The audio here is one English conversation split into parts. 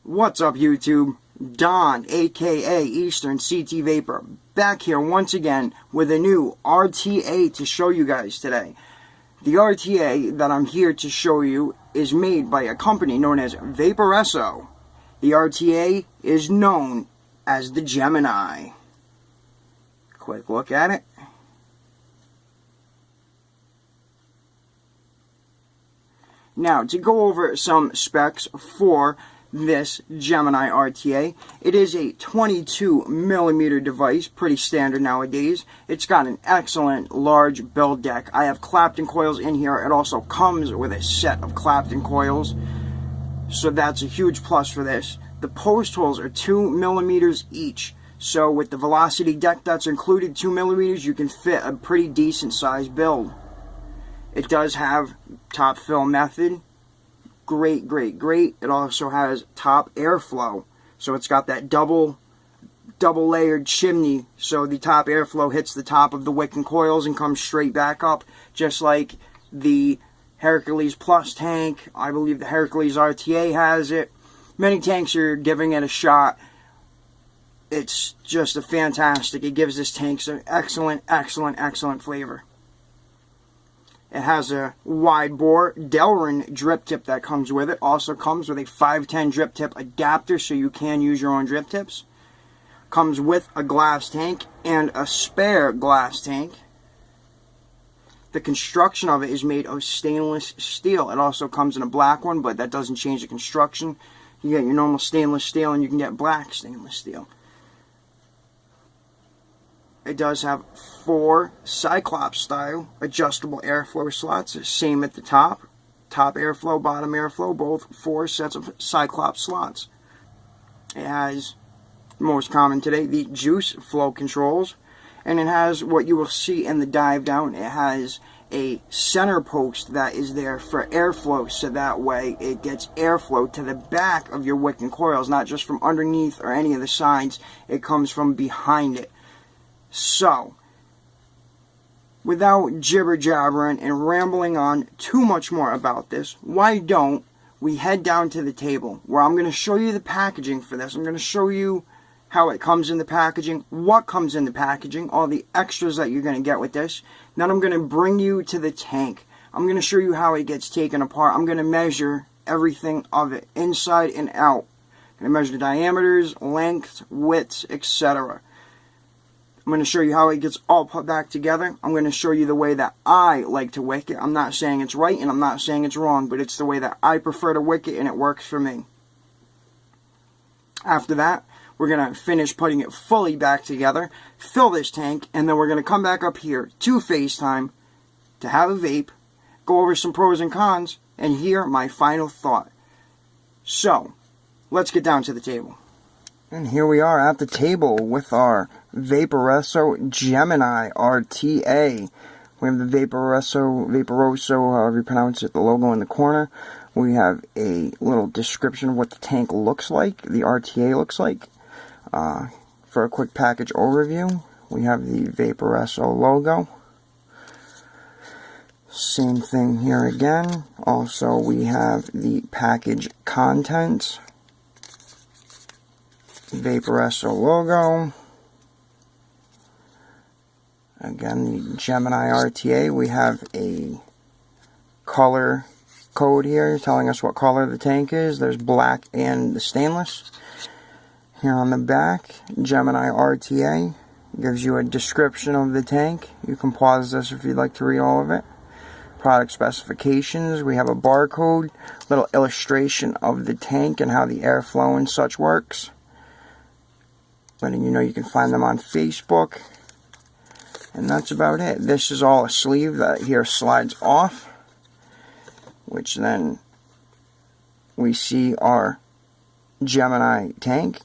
What's up, YouTube? Don, aka Eastern CT Vapor, back here once again with a new RTA to show you guys today. The RTA that I'm here to show you is made by a company known as Vaporesso. The RTA is known as the Gemini. Quick look at it. Now, to go over some specs for this Gemini RTA, it is a 22mm device, pretty standard nowadays. It's got an excellent large build deck. I have Clapton coils in here. It also comes with a set of Clapton coils, so that's a huge plus for this. The post holes are 2mm each, so with the velocity deck that's included, 2mm, you can fit a pretty decent sized build. It does have top fill method. Great. It also has top airflow, so it's got that double layered chimney, so the top airflow hits the top of the wick and coils and comes straight back up, just like the Herkles Plus tank. I believe the Herkles RTA has it. Many tanks are giving it a shot. It's just a fantastic. It gives this tank some excellent flavor. It has a wide bore Delrin drip tip that comes with it. Also comes with a 510 drip tip adapter, so you can use your own drip tips. Comes with a glass tank and a spare glass tank. The construction of it is made of stainless steel. It also comes in a black one, but that doesn't change the construction. You get your normal stainless steel and you can get black stainless steel. It does have 4 Cyclops style adjustable airflow slots, same at the top. Top airflow, bottom airflow, both 4 sets of Cyclops slots. It has, most common today, the juice flow controls. And it has what you will see in the dive down. It has a center post that is there for airflow, so that way it gets airflow to the back of your wick and coils, not just from underneath or any of the sides. It comes from behind it. So, without jibber-jabbering and rambling on too much more about this, why don't we head down to the table where I'm going to show you the packaging for this. I'm going to show you how it comes in the packaging, what comes in the packaging, all the extras that you're going to get with this. Then I'm going to bring you to the tank. I'm going to show you how it gets taken apart. I'm going to measure everything of it, inside and out. I'm going to measure the diameters, lengths, widths, etc. I'm going to show you how it gets all put back together. I'm going to show you the way that I like to wick it. I'm not saying it's right and I'm not saying it's wrong, but it's the way that I prefer to wick it and it works for me. After that, we're going to finish putting it fully back together, fill this tank, and then we're going to come back up here to FaceTime to have a vape, go over some pros and cons, and hear my final thought. So, let's get down to the table. And here we are at the table with our Vaporesso Gemini RTA. We have the Vaporesso, however you pronounce it, the logo in the corner. We have a little description of what the tank looks like, the RTA looks like. For a quick package overview, we have the Vaporesso logo. Same thing here again. Also, we have the package contents. Vaporesso logo. Again, the Gemini RTA. We have a color code here telling us what color the tank is. There's black and the stainless. Here on the back, Gemini RTA gives you a description of the tank. You can pause this if you'd like to read all of it. Product specifications. We have a barcode, little illustration of the tank and how the airflow and such works. Letting you know you can find them on Facebook. And that's about it. This is all a sleeve that here slides off, which then we see our Gemini tank.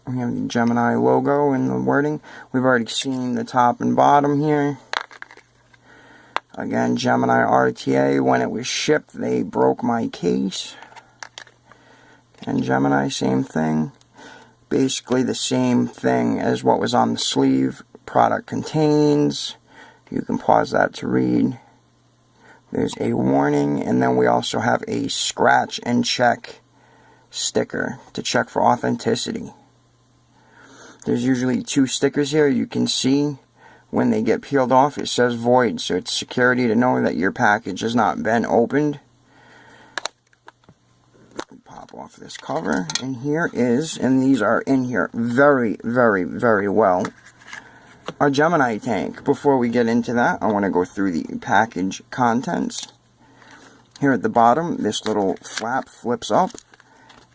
We have the Gemini logo and the wording. We've already seen the top and bottom here. Again, Gemini RTA, when it was shipped, they broke my case. And Gemini, same thing. Basically the same thing as what was on the sleeve. Product contains. You can pause that to read. There's a warning, and then we also have a scratch and check sticker to check for authenticity. There's usually 2 stickers here. You can see when they get peeled off it says void, so it's security to know that your package has not been opened. Pop off this cover, and here is, and these are in here very, very, very well, our Gemini tank. Before we get into that, I want to go through the package contents. Here at the bottom, this little flap flips up,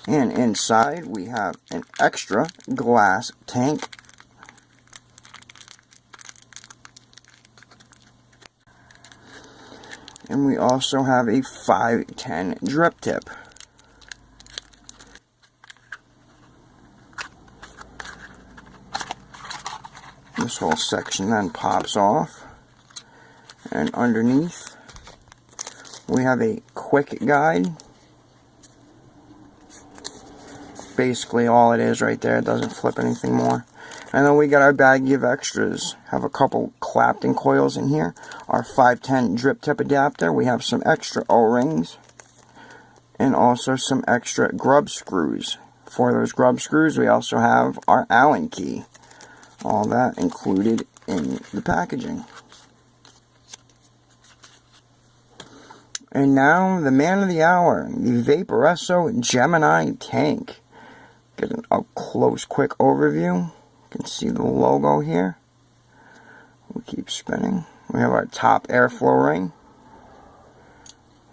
and inside we have an extra glass tank. And we also have a 510 drip tip. This whole section then pops off, and underneath we have a quick guide. Basically all it is right there, it doesn't flip anything more. And then we got our baggie of extras. Have a couple Clapton coils in here, our 510 drip tip adapter, we have some extra O-rings, and also some extra grub screws. For those grub screws we also have our Allen key. All that included in the packaging. And now the man of the hour, the Vaporesso Gemini tank. Get an up close quick overview. You can see the logo here. We keep spinning. We have our top airflow ring.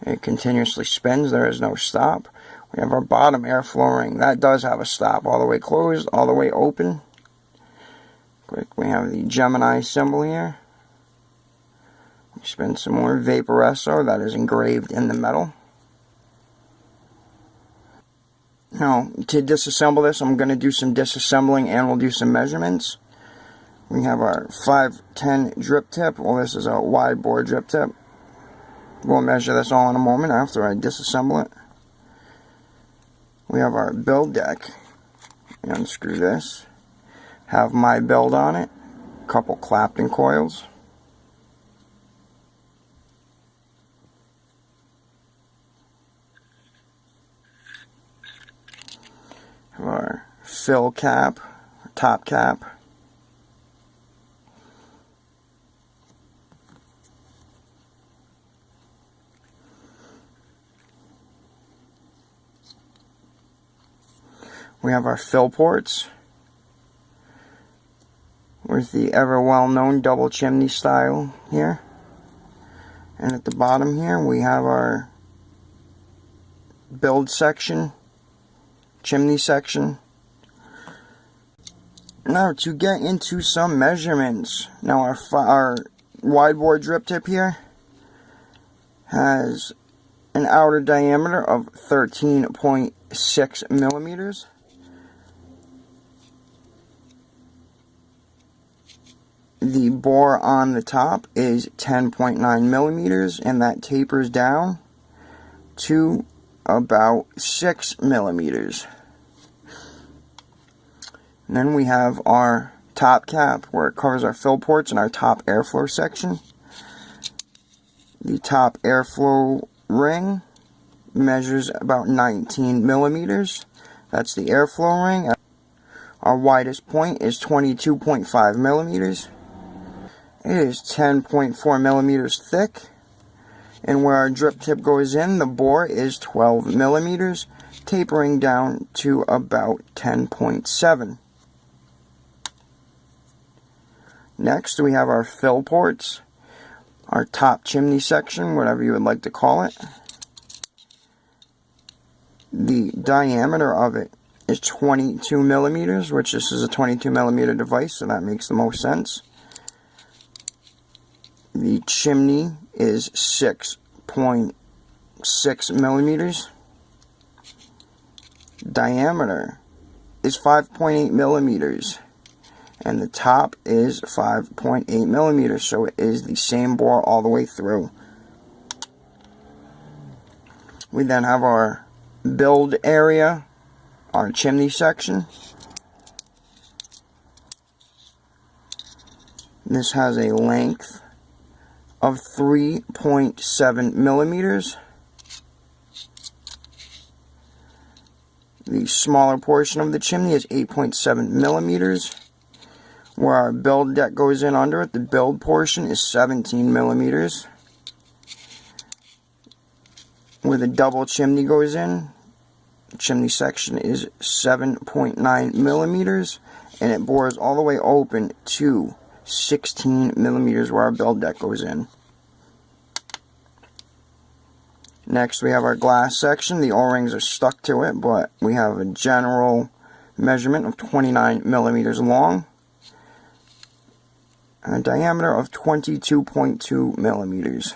It continuously spins, there is no stop. We have our bottom airflow ring. That does have a stop, all the way closed, all the way open. Quick, we have the Gemini symbol here. We spin some more Vaporesso, that is engraved in the metal. Now, to disassemble this, I'm going to do some disassembling and we'll do some measurements. We have our 510 drip tip. Well, this is a wide bore drip tip. We'll measure this all in a moment after I disassemble it. We have our build deck. Unscrew this. Have my build on it. Couple Clapton coils. Have our fill cap, top cap. We have our fill ports with the ever well-known double chimney style here. And at the bottom here we have our build section, chimney section. Now to get into some measurements. Now our wide bore drip tip here has an outer diameter of 13.6 millimeters. The bore on the top is 10.9 millimeters, and that tapers down to about 6 millimeters. And then we have our top cap, where it covers our fill ports and our top airflow section. The top airflow ring measures about 19 millimeters. That's the airflow ring. Our widest point is 22.5 millimeters. It is 10.4 millimeters thick, and where our drip tip goes in, the bore is 12 millimeters, tapering down to about 10.7. Next, we have our fill ports, our top chimney section, whatever you would like to call it. The diameter of it is 22 millimeters, which this is a 22 millimeter device, so that makes the most sense. The chimney is 6.6 millimeters. Diameter is 5.8 millimeters. And the top is 5.8 millimeters, so it is the same bore all the way through. We then have our build area, our chimney section. This has a length of 3.7 millimeters. The smaller portion of the chimney is 8.7 millimeters. Where our build deck goes in under it, the build portion is 17 millimeters. Where the double chimney goes in, the chimney section is 7.9 millimeters, and it bores all the way open to 16 millimeters where our build deck goes in. Next we have our glass section. The O-rings are stuck to it, but we have a general measurement of 29 millimeters long and a diameter of 22.2 millimeters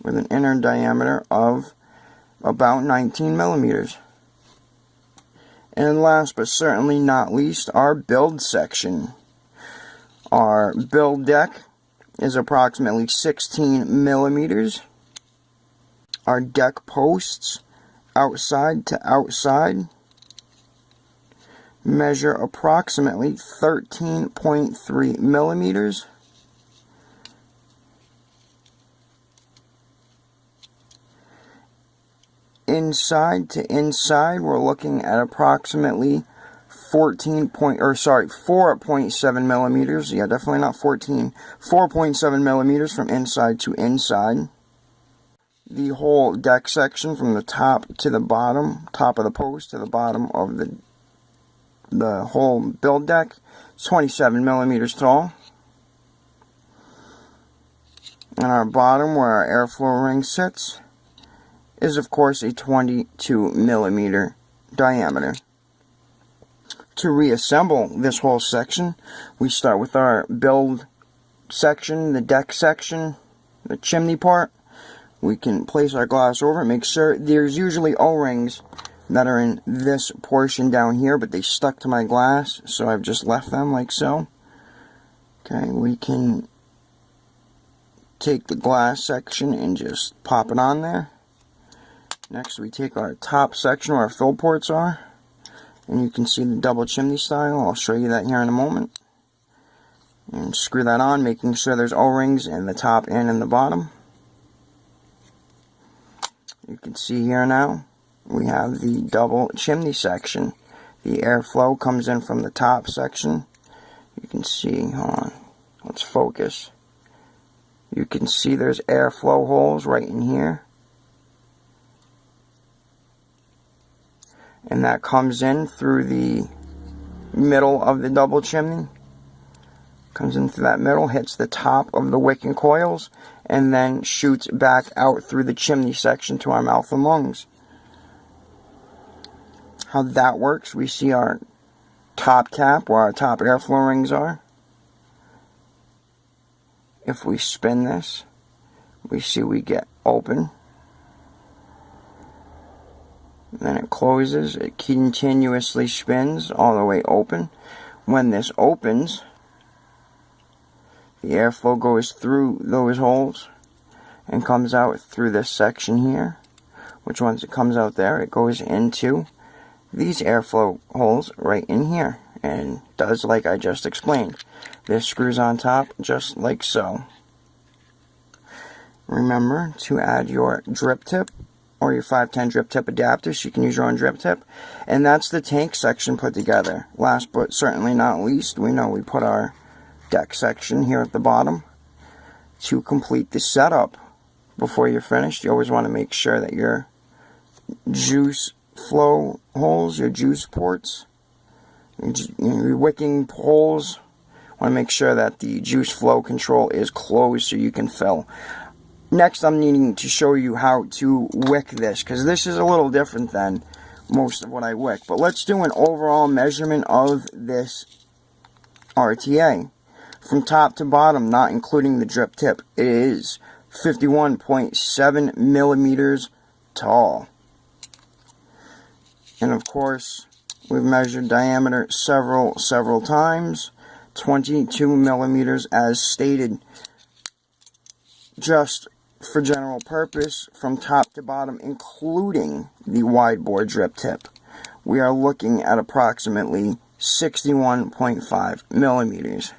with an inner diameter of about 19 millimeters. And last but certainly not least, our build section. Our build deck is approximately 16 millimeters. Our deck posts, outside to outside, measure approximately 13.3 millimeters. Inside to inside, we're looking at approximately 4.7 millimeters. Yeah, definitely not 14. 4.7 millimeters from inside to inside. The whole deck section from the top to the bottom, top of the post to the bottom of the whole build deck, is 27 millimeters tall. And our bottom, where our airflow ring sits, is of course a 22 millimeter diameter. To reassemble this whole section, we start with our build section, the deck section, the chimney part. We can place our glass over it, make sure there's usually O-rings that are in this portion down here, but they stuck to my glass, so I've just left them like so. Okay, we can take the glass section and just pop it on there. Next, we take our top section where our fill ports are, and you can see the double chimney style. I'll show you that here in a moment. And screw that on, making sure there's O-rings in the top and in the bottom. You can see here now, we have the double chimney section. The airflow comes in from the top section. You can see, hold on, let's focus. You can see there's airflow holes right in here. And that comes in through the middle of the double chimney. Comes in through that middle, hits the top of the wick and coils, and then shoots back out through the chimney section to our mouth and lungs. How that works, we see our top cap where our top airflow rings are. If we spin this, we see we get open. Then it closes, it continuously spins all the way open. When this opens, the airflow goes through those holes and comes out through this section here, which once it comes out there, it goes into these airflow holes right in here and does like I just explained. This screws on top just like so. Remember to add your drip tip or your 510 drip tip adapter, so you can use your own drip tip. And that's the tank section put together. Last but certainly not least, we know we put our deck section here at the bottom. To complete the setup before you're finished, you always want to make sure that your juice flow holes, your juice ports, your wicking holes, want to make sure that the juice flow control is closed so you can fill. Next, I'm needing to show you how to wick this, because this is a little different than most of what I wick. But let's do an overall measurement of this RTA. From top to bottom, not including the drip tip, it is 51.7 millimeters tall. And of course, we've measured diameter several times. 22 millimeters as stated. Just for general purpose, from top to bottom, including the wide bore drip tip, we are looking at approximately 61.5 millimeters.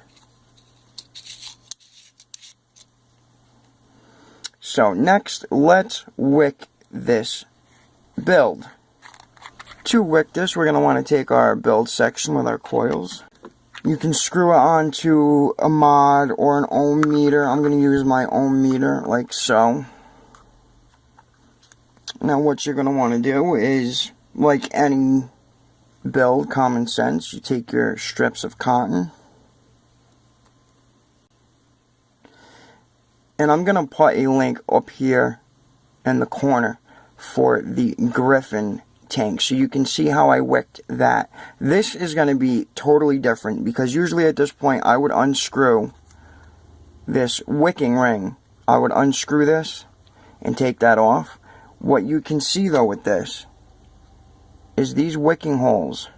So next, let's wick this build. To wick this, we're going to want to take our build section with our coils. You can screw it onto a mod or an ohm meter. I'm going to use my ohm meter like so. Now what you're going to want to do is, like any build, common sense, you take your strips of cotton. And I'm going to put a link up here in the corner for the Griffin tank, so you can see how I wicked that. This is going to be totally different, because usually at this point I would unscrew this wicking ring. I would unscrew this and take that off. What you can see though with this is these wicking holes.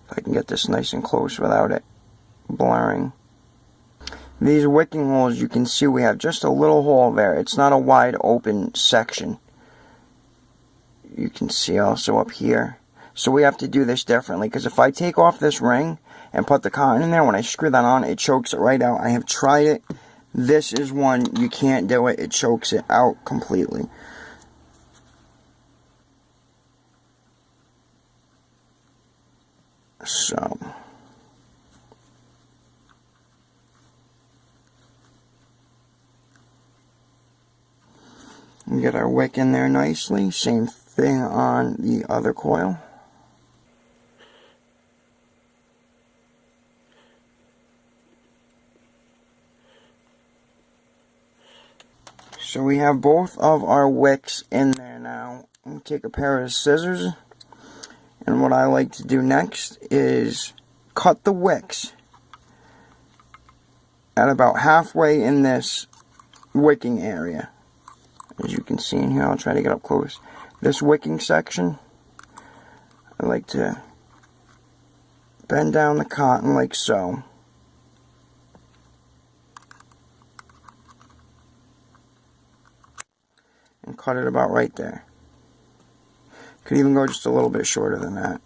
If I can get this nice and close without it blurring. These wicking holes, you can see we have just a little hole there. It's not a wide open section. You can see also up here. So we have to do this differently, because if I take off this ring and put the cotton in there, when I screw that on, it chokes it right out. I have tried it. This is one you can't do it. It chokes it out completely. So we get our wick in there nicely. Same thing on the other coil. So we have both of our wicks in there now. I'll take a pair of scissors, and what I like to do next is cut the wicks at about halfway in this wicking area. As you can see in here, I'll try to get up close. This wicking section, I like to bend down the cotton like so. And cut it about right there. Could even go just a little bit shorter than that.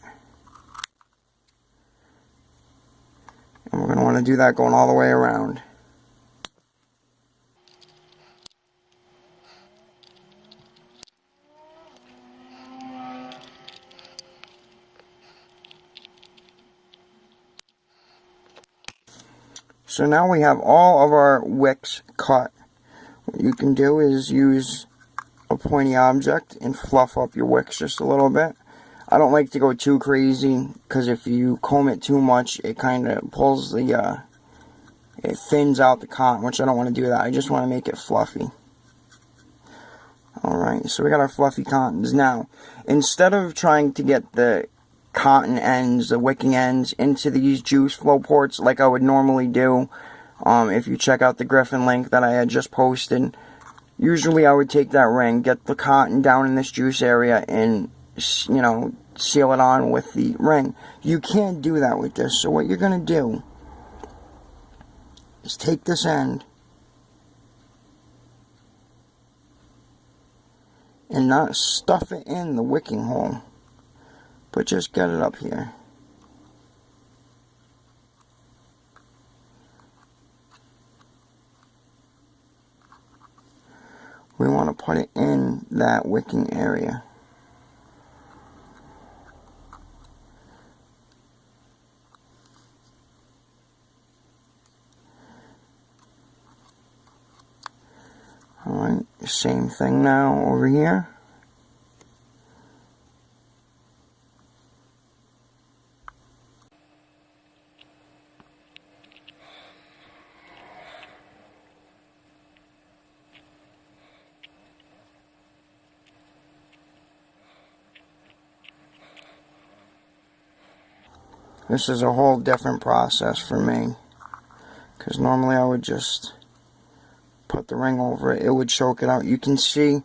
And we're going to want to do that going all the way around. So now we have all of our wicks cut. What you can do is use a pointy object and fluff up your wicks just a little bit. I don't like to go too crazy, because if you comb it too much, it kind of pulls the, it thins out the cotton, which I don't want to do that. I just want to make it fluffy. Alright, so we got our fluffy cottons. Now, instead of trying to get the cotton ends, the wicking ends, into these juice flow ports like I would normally do, if you check out the Griffin link that I had just posted, usually I would take that ring, get the cotton down in this juice area, and, you know, seal it on with the ring. You can't do that with this, so what you're going to do is take this end and not stuff it in the wicking hole, but just get it up here. We want to put it in that wicking area. Alright, same thing now over here. This is a whole different process for me, because normally I would just put the ring over it. It would choke it out. You can see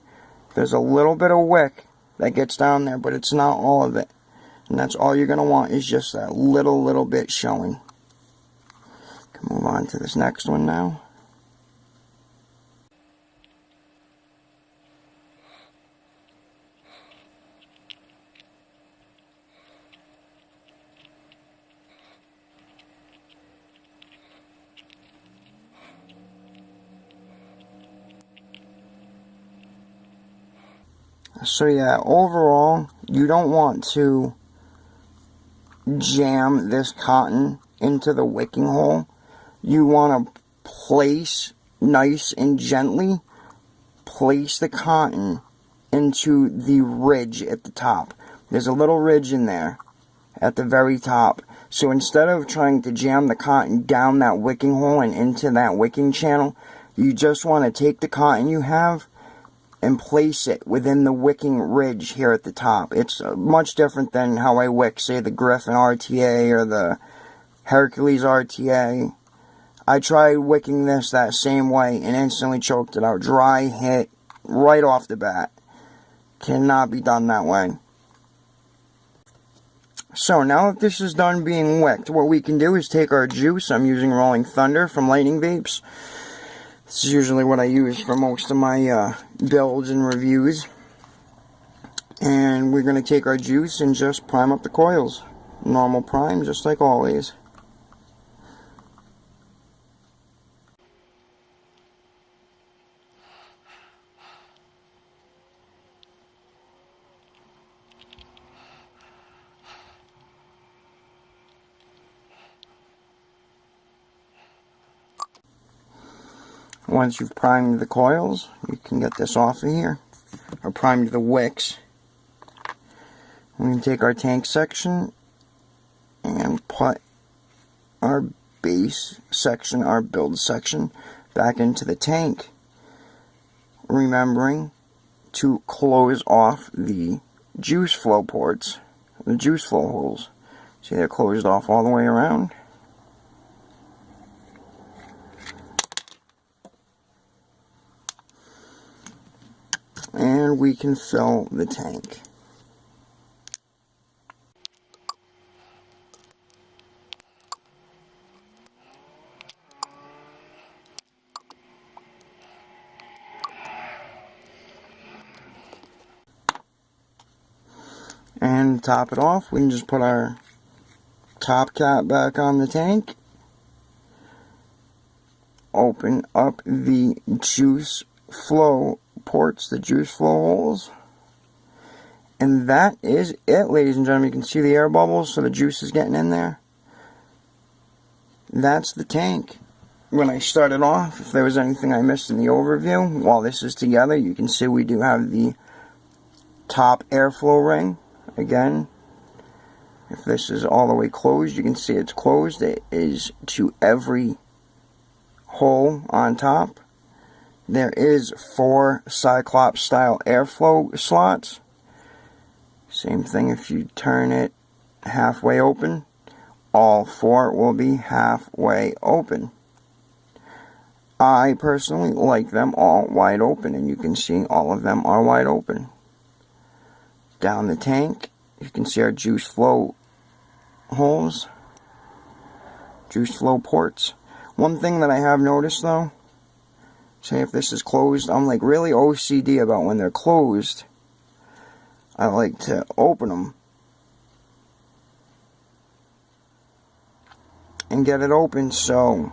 there's a little bit of wick that gets down there, but it's not all of it. And that's all you're going to want, is just that little bit showing. Can move on to this next one now. So yeah, overall, you don't want to jam this cotton into the wicking hole. You want to place nice and gently, place the cotton into the ridge at the top. There's a little ridge in there at the very top. So instead of trying to jam the cotton down that wicking hole and into that wicking channel, you just want to take the cotton you have and place it within the wicking ridge here at the top. It's much different than how I wick, say, the Griffin RTA or the Herkles RTA. I tried wicking this that same way and instantly choked it out. Dry hit right off the bat. Cannot be done that way. So now that this is done being wicked, what we can do is take our juice. I'm using Rolling Thunder from Lightning Vapes. This is usually what I use for most of my builds and reviews. And we're going to take our juice and just prime up the coils. Normal prime, just like always. Once you've primed the coils, you can get this off of here, or primed the wicks. We can take our tank section and put our base section, our build section, back into the tank. Remembering to close off the juice flow ports, the juice flow holes. See, they're closed off all the way around. And we can fill the tank. And to top it off, we can just put our top cap back on the tank. Open up the juice flow ports, the juice flow holes. And that is it, ladies and gentlemen. You can see the air bubbles, so the juice is getting in there. That's the tank. When I started off, if there was anything I missed in the overview, while this is together, you can see we do have the top airflow ring. Again, if this is all the way closed, you can see it's closed. It is to every hole on top. There is 4 Cyclops style airflow slots. Same thing if you turn it halfway open. All 4 will be halfway open. I personally like them all wide open, and you can see all of them are wide open. Down the tank, you can see our juice flow holes, juice flow ports. One thing that I have noticed though, say if this is closed, I'm like really OCD about when they're closed. I like to open them and get it open so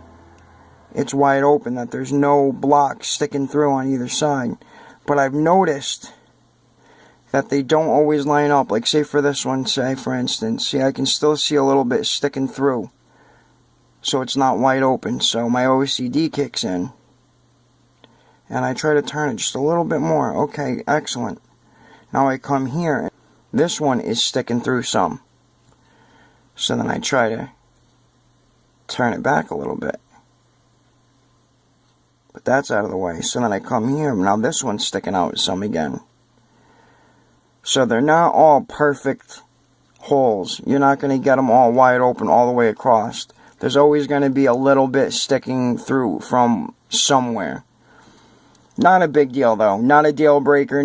it's wide open, that there's no block sticking through on either side. But I've noticed that they don't always line up. Like say for this one, say for instance, see I can still see a little bit sticking through, so it's not wide open. So my OCD kicks in and I try to turn it just a little bit more. Okay, excellent. Now I come here, this one is sticking through some, so then I try to turn it back a little bit, but that's out of the way. So then I come here, now this one's sticking out some again. So they're not all perfect holes. You're not going to get them all wide open all the way across. There's always going to be a little bit sticking through from somewhere. Not a big deal though. Not a deal breaker.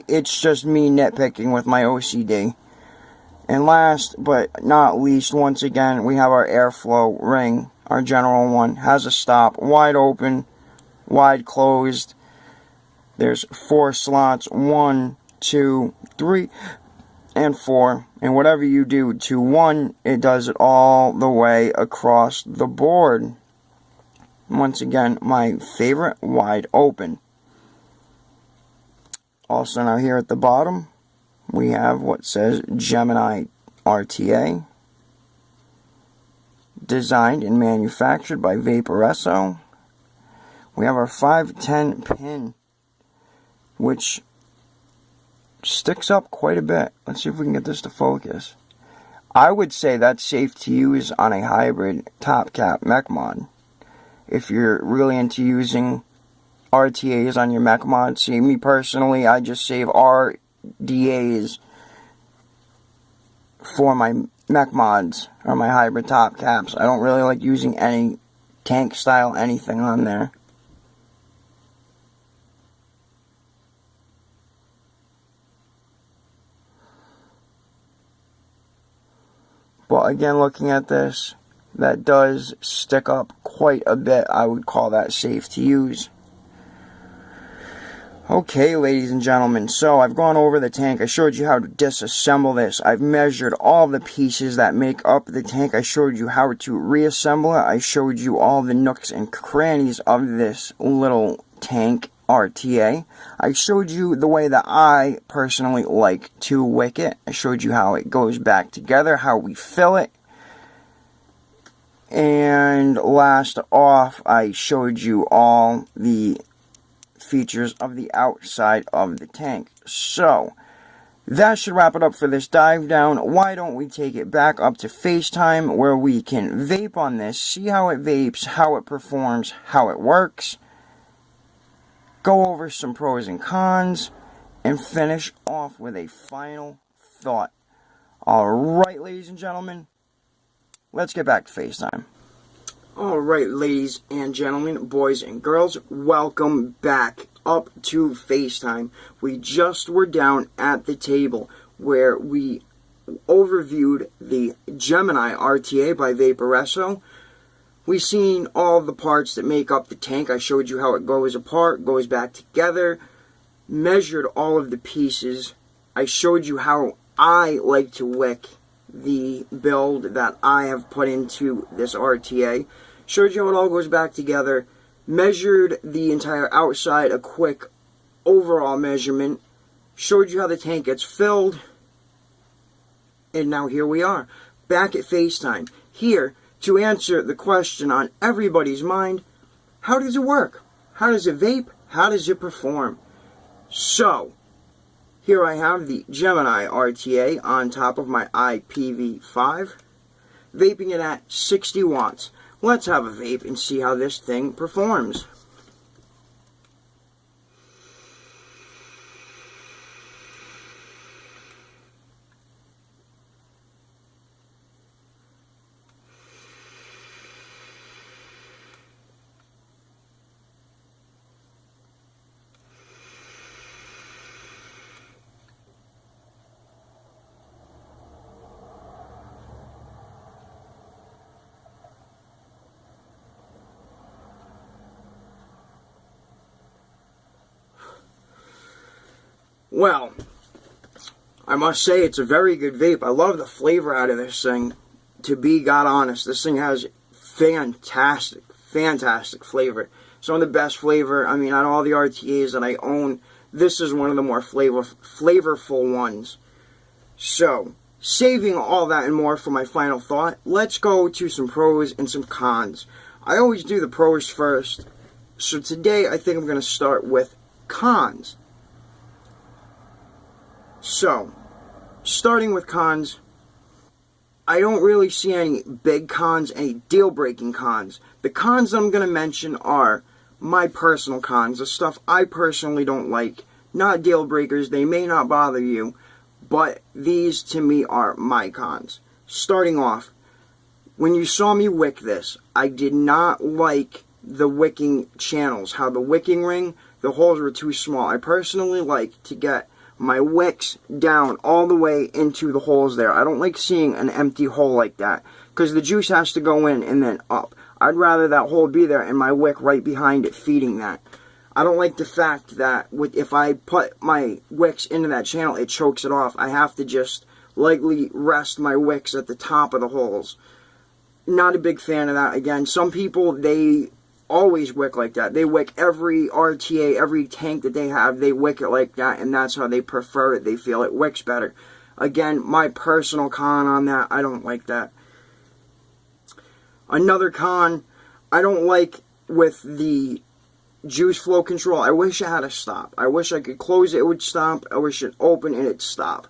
It's just me nitpicking with my OCD. And last but not least, once again, we have our airflow ring. Our general one has a stop, wide open, wide closed. There's 4 slots, 1, 2, 3, and 4. And whatever you do to 1, it does it all the way across the board. Once again, my favorite, wide open. Also, now here at the bottom, we have what says Gemini RTA. Designed and manufactured by Vaporesso. We have our 510 pin, which sticks up quite a bit. Let's see if we can get this to focus. I would say that's safe to use on a hybrid top cap mech mod. If you're really into using RTAs on your mech mod. See, me personally, I just save RDAs for my mech mods or my hybrid top caps. I don't really like using any tank style anything on there. But again, looking at this, that does stick up quite a bit. I would call that safe to use. Okay, ladies and gentlemen, so I've gone over the tank. I showed you how to disassemble this. I've measured all the pieces that make up the tank. I showed you how to reassemble it. I showed you all the nooks and crannies of this little tank RTA. I showed you the way that I personally like to wick it. I showed you how it goes back together, how we fill it. And last off, I showed you all the features of the outside of the tank. So that should wrap it up for this dive down. Why don't we take it back up to FaceTime where we can vape on this, see how it vapes, how it performs, how it works, go over some pros and cons, and finish off with a final thought. Alright, ladies and gentlemen, let's get back to FaceTime. Alright, ladies and gentlemen, boys and girls, welcome back up to FaceTime. We just were down at the table where we overviewed the Gemini RTA by Vaporesso. We seen all the parts that make up the tank. I showed you how it goes apart, goes back together, measured all of the pieces. I showed you how I like to wick the build that I have put into this RTA. Showed you how it all goes back together. Measured the entire outside, a quick overall measurement. Showed you how the tank gets filled. And now here we are, back at FaceTime. Here to answer the question on everybody's mind, how does it work? How does it vape? How does it perform? So, here I have the Gemini RTA on top of my IPv5, vaping it at 60 watts. Let's have a vape and see how this thing performs. Well, I must say it's a very good vape. I love the flavor out of this thing. To be God honest, this thing has fantastic flavor. Some of the best flavor. I mean, out of all the RTAs that I own, this is one of the more flavorful ones. So, saving all that and more for my final thought, let's go to some pros and some cons. I always do the pros first. So today, I think I'm going to start with cons. So, starting with cons, I don't really see any big cons, any deal-breaking cons. The cons I'm going to mention are my personal cons, the stuff I personally don't like. Not deal-breakers, they may not bother you, but these to me are my cons. Starting off, when you saw me wick this, I did not like the wicking channels, how the wicking ring, the holes were too small. I personally like to get my wicks down all the way into the holes there. I don't like seeing an empty hole like that, because the juice has to go in and then up. I'd rather that hole be there and my wick right behind it feeding that. I don't like the fact that if I put my wicks into that channel, it chokes it off. I have to just lightly rest my wicks at the top of the holes. Not a big fan of that. Again, some people, they always wick like that. They wick every RTA, every tank that they have, they wick it like that, and that's how they prefer it. They feel it wicks better. Again, my personal con on that, I don't like that. Another con I don't like with the juice flow control, I wish it had a stop. I wish I could close it, it would stop. I wish it open and it'd stop.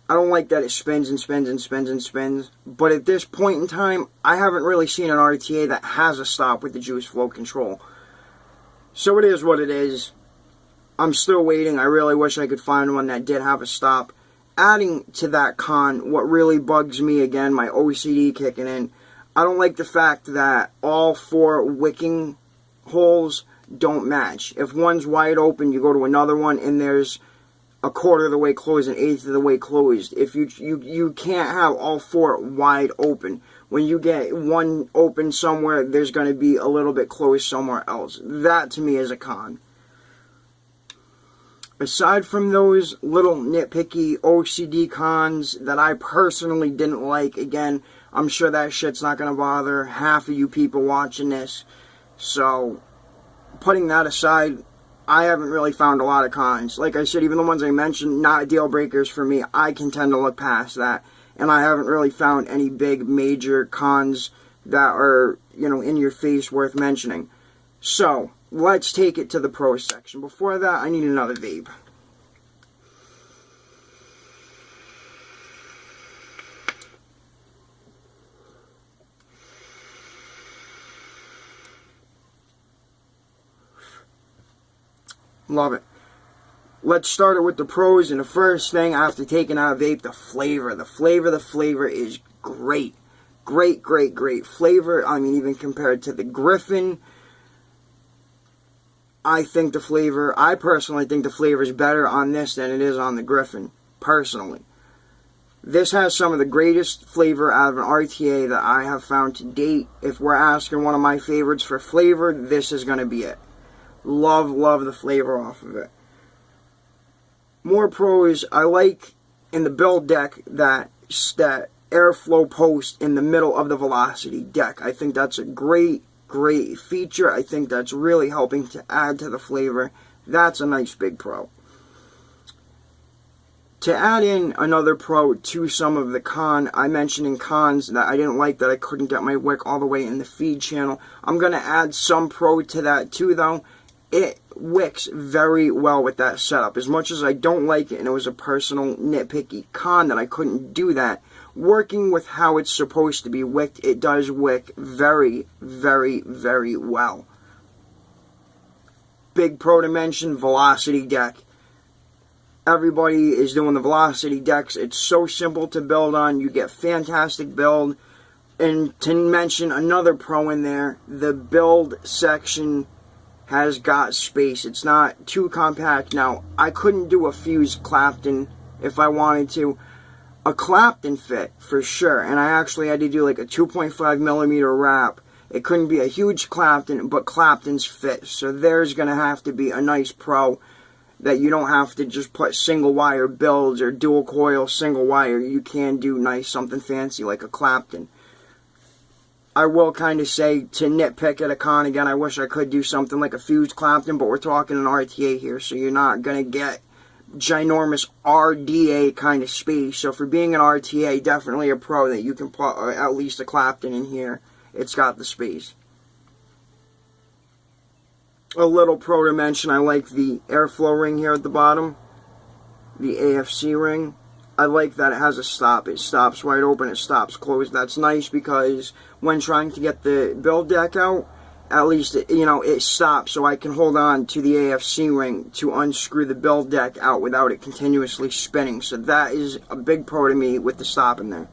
I don't like that it spins and spins and spins and spins. But at this point in time, I haven't really seen an RTA that has a stop with the juice flow control. So it is what it is. I'm still waiting. I really wish I could find one that did have a stop. Adding to that con, what really bugs me, again, my OCD kicking in, I don't like the fact that all 4 wicking holes don't match. If one's wide open, you go to another one and there's a quarter of the way closed and 1/8 of the way closed. If you can't have all 4 wide open. When you get one open somewhere, there's going to be a little bit closed somewhere else. That to me is a con. Aside from those little nitpicky OCD cons that I personally didn't like, again, I'm sure that shit's not going to bother half of you people watching this. So, putting that aside, I haven't really found a lot of cons. Like I said, even the ones I mentioned, not deal breakers for me. I can tend to look past that. And I haven't really found any big, major cons that are, in your face worth mentioning. So, let's take it to the pros section. Before that, I need another vape. Love it. Let's start it with the pros, and the first thing after taking out a vape, the flavor. The flavor is great. Great flavor. I mean, even compared to the Griffin, I personally think the flavor is better on this than it is on the Griffin, personally. This has some of the greatest flavor out of an RTA that I have found to date. If we're asking one of my favorites for flavor, this is going to be it. Love the flavor off of it. More pros, I like in the build deck that airflow post in the middle of the velocity deck. I think that's a great feature. I think that's really helping to add to the flavor. That's a nice big pro. To add in another pro to some of the I mentioned in cons that I didn't like, that I couldn't get my wick all the way in the feed channel. I'm going to add some pro to that too, though. It wicks very well with that setup. As much as I don't like it, and it was a personal nitpicky con that I couldn't do that, working with how it's supposed to be wicked, it does wick very well. Big pro to mention, velocity deck. Everybody is doing the velocity decks. It's so simple to build on. You get fantastic build. And to mention another pro in there, the build section has got space. It's not too compact. Now, I couldn't do a fused Clapton if I wanted to. A Clapton fit, for sure. And I actually had to do like a 2.5mm wrap. It couldn't be a huge Clapton, but Claptons fit. So there's going to have to be a nice pro that you don't have to just put single wire builds or dual coil single wire. You can do nice, something fancy like a Clapton. I will kind of say, to nitpick at a con again, I wish I could do something like a fused Clapton, but we're talking an RTA here, so you're not going to get ginormous RDA kind of space. So for being an RTA, definitely a pro that you can put at least a Clapton in here. It's got the space. A little pro to mention, I like the airflow ring here at the bottom, the AFC ring. I like that it has a stop. It stops wide open, it stops closed. That's nice because when trying to get the build deck out, at least, it stops so I can hold on to the AFC ring to unscrew the build deck out without it continuously spinning. So that is a big pro to me with the stop in there.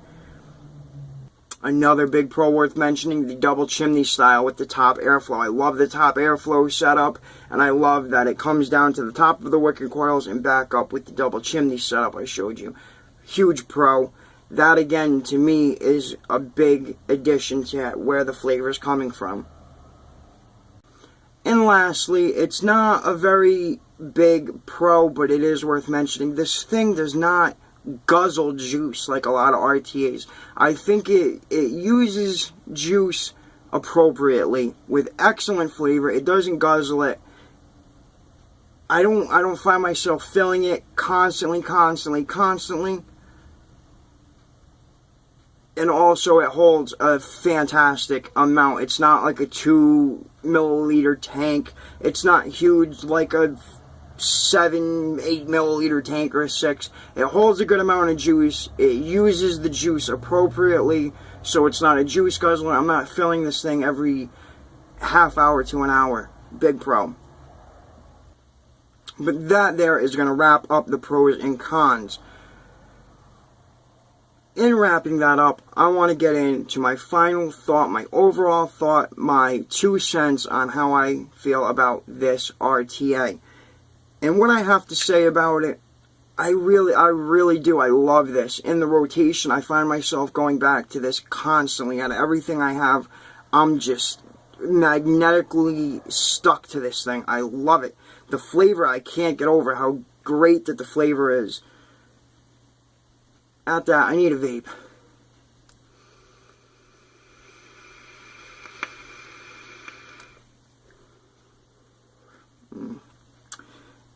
Another big pro worth mentioning, the double chimney style with the top airflow. I love the top airflow setup, and I love that it comes down to the top of the wicker coils and back up with the double chimney setup I showed you. Huge pro. That, again, to me, is a big addition to where the flavor is coming from. And lastly, it's not a very big pro, but it is worth mentioning. This thing does not guzzle juice like a lot of RTAs. I think it uses juice appropriately with excellent flavor. It doesn't guzzle it. I don't find myself filling it constantly. And also it holds a fantastic amount. It's not like a 2 milliliter tank. It's not huge like a 7-8 milliliter tank or a 6. It holds a good amount of juice. It uses the juice appropriately, so it's not a juice guzzler. I'm not filling this thing every half hour to an hour. Big pro. But that there is going to wrap up the pros and cons. In wrapping that up, I want to get into my final thought, my overall thought, my 2 cents on how I feel about this RTA. And what I have to say about it, I really do. I love this. In the rotation, I find myself going back to this constantly. Out of everything I have, I'm just magnetically stuck to this thing. I love it. The flavor, I can't get over how great that the flavor is. At that, I need a vape.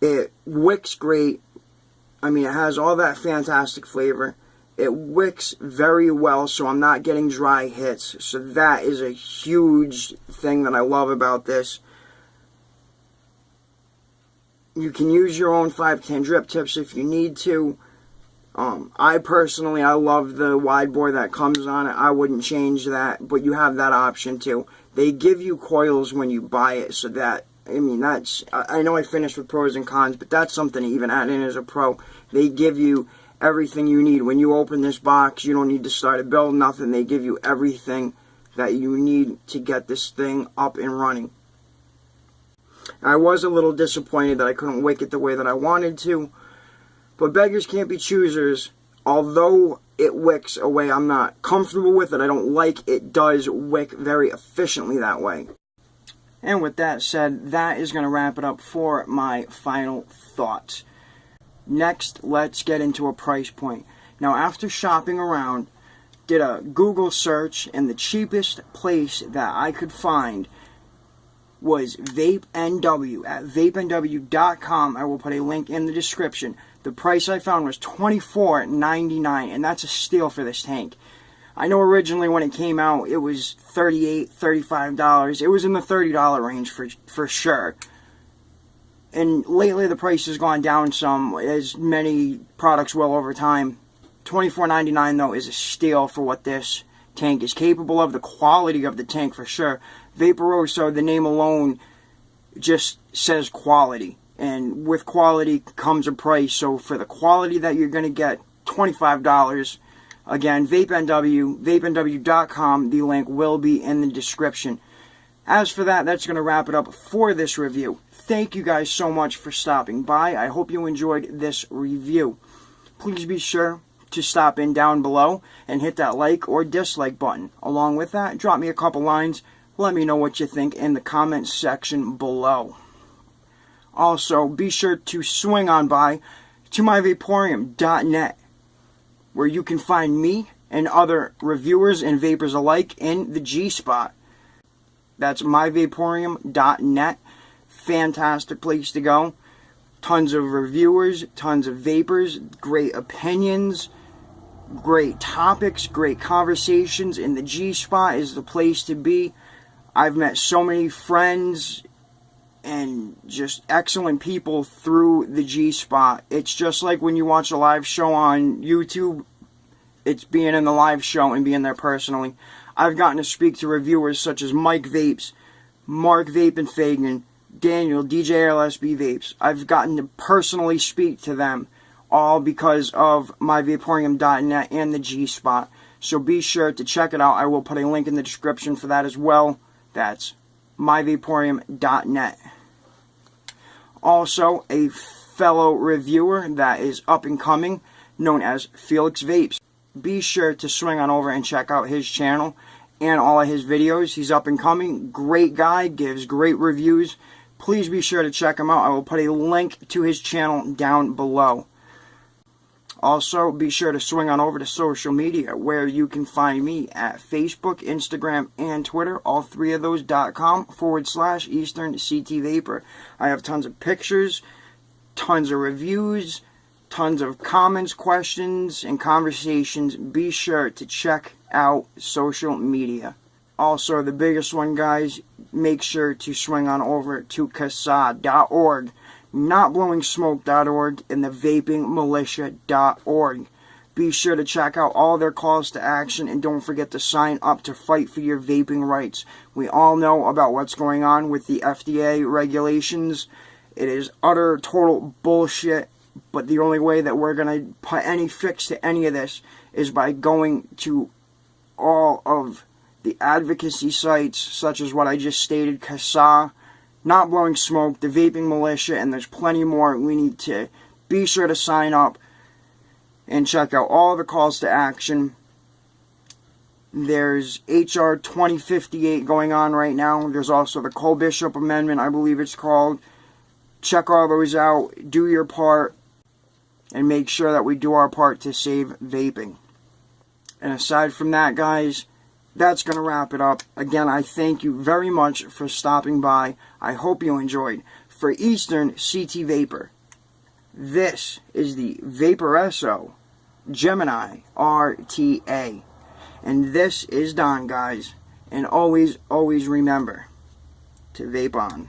It wicks great. I mean, it has all that fantastic flavor. It wicks very well, so I'm not getting dry hits. So that is a huge thing that I love about this. You can use your own 510 drip tips if you need to. I personally, I love the wide bore that comes on it. I wouldn't change that, but you have that option too. They give you coils when you buy it, so that, I mean, that's, I know I finished with pros and cons, but that's something to even add in as a pro. They give you everything you need. When you open this box, you don't need to start a build, nothing. They give you everything that you need to get this thing up and running. I was a little disappointed that I couldn't wick it the way that I wanted to, but beggars can't be choosers. Although it wicks a way I'm not comfortable with, it, I don't like, it does wick very efficiently that way. And with that said, that is going to wrap it up for my final thoughts. Next, let's get into a price point. Now, after shopping around, did a Google search, and the cheapest place that I could find was VapeNW at vapenw.com. I will put a link in the description. The price I found was $24.99, and that's a steal for this tank. I know originally when it came out, it was $38, $35. It was in the $30 range for sure. And lately the price has gone down some, as many products will over time. $24.99 though is a steal for what this tank is capable of, the quality of the tank for sure. Vaporesso, the name alone just says quality, and with quality comes a price. So for the quality that you're going to get, $25. Again, VapeNW, vapenw.com. The link will be in the description. As for that, that's going to wrap it up for this review. Thank you guys so much for stopping by. I hope you enjoyed this review. Please be sure to stop in down below and hit that like or dislike button. Along with that, drop me a couple lines. Let me know what you think in the comments section below. Also, be sure to swing on by to myvaporium.net, where you can find me and other reviewers and vapors alike in the G-spot. That's myvaporium.net. Fantastic place to go. Tons of reviewers, tons of vapors, great opinions, great topics, great conversations, and the G-spot is the place to be. I've met so many friends and just excellent people through the G-spot. It's just like when you watch a live show on YouTube, it's being in the live show and being there personally. I've gotten to speak to reviewers such as Mike Vapes, Mark Vape and Fagan, Daniel, DJ LSB Vapes. I've gotten to personally speak to them, all because of myvaporium.net and the G-spot. So be sure to check it out. I will put a link in the description for that as well. That's myvaporium.net. Also, a fellow reviewer that is up and coming, known as Felix Vapes. Be sure to swing on over and check out his channel and all of his videos. He's up and coming. Great guy. Gives great reviews. Please be sure to check him out. I will put a link to his channel down below. Also, be sure to swing on over to social media, where you can find me at Facebook, Instagram, and Twitter, all three of those .com/Eastern CT Vapor. I have tons of pictures, tons of reviews, tons of comments, questions, and conversations. Be sure to check out social media. Also, the biggest one, guys, make sure to swing on over to CASA.org, NotBlowingSmoke.org, and the VapingMilitia.org. Be sure to check out all their calls to action, and don't forget to sign up to fight for your vaping rights. We all know about what's going on with the FDA regulations. It is utter, total bullshit, but the only way that we're going to put any fix to any of this is by going to all of the advocacy sites, such as what I just stated, CASA, Not Blowing Smoke, the Vaping Militia, and there's plenty more. We need to be sure to sign up and check out all the calls to action. There's HR 2058 going on right now. There's also the Cole Bishop Amendment, I believe it's called. Check all those out, do your part, and make sure that we do our part to save vaping. And aside from that, guys, that's going to wrap it up. Again, I thank you very much for stopping by. I hope you enjoyed. For Eastern CT Vapor, this is the Vaporesso Gemini RTA. And this is Don, guys. And always, always remember to vape on.